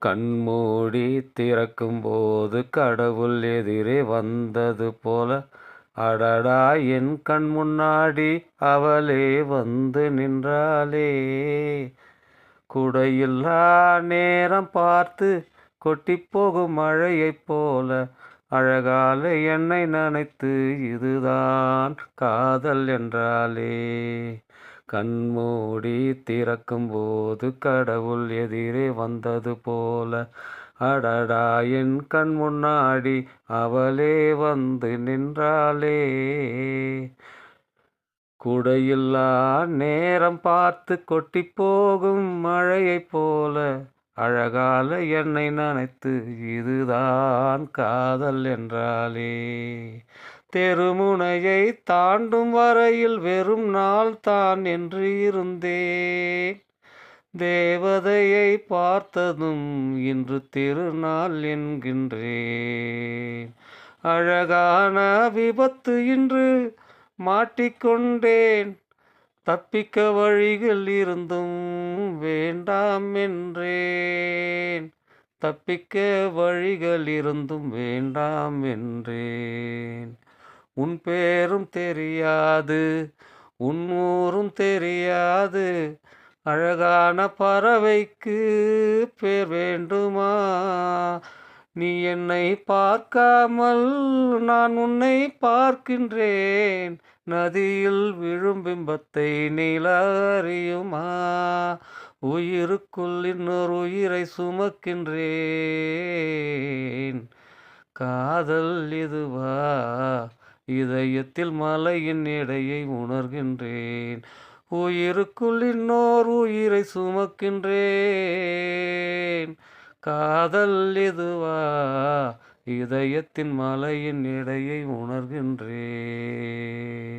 கண்மூடி திறக்கும்போது கடவுள் எதிரே வந்தது போல, அடடா என் கண் முன்னாடி அவளே வந்து நின்றாளே. குடையில்லா நேரம் பார்த்து கொட்டிப் போகும் மழையைப் போல, அழகால என்னை நனைத்து இதுதான் காதல் என்றாளே. கண்மூடி திறக்கும்போது கடவுள் எதிரே வந்தது போல, அடடா என் கண் முன்னாடி அவளே வந்து நின்றாளே. குடையில்லா நேரம் பார்த்து கொட்டிப் போகும் மழையைப் போல, அழகால என்னை நனைத்து இதுதான் காதல் என்றாளே. தெருமுனையை தாண்டும் வரையில் வெறும் நாள் தான் என்று இருந்தேன். தேவதையை பார்த்ததும் இன்று திருநாள் என்கின்றேன். அழகான விபத்து இன்று மாட்டிக்கொண்டேன். தப்பிக்க வழிகள் இருந்தும் வேண்டாம் என்றேன். தப்பிக்க வழிகள் இருந்தும் வேண்டாம் என்றேன். உன் பேரும் தெரியாது, உன் ஊரும் தெரியாது, அழகான பறவைக்கு பேர் வேண்டுமா? நீ என்னை பார்க்காமல் நான் உன்னை பார்க்கின்றேன். நதியில் விழும் பிம்பத்தை நிலா அறியுமா? உயிருக்குள் இன்னொரு உயிரை சுமக்கின்றேன். காதல் இதுவா? இதயத்தில் மலையின் எடையை உணர்கின்றேன். உயிருக்குள் இன்னோர் உயிரை சுமக்கின்றேன். காதல் இதுவா? இதயத்தின் மலையின் எடையை உணர்கின்றேன்.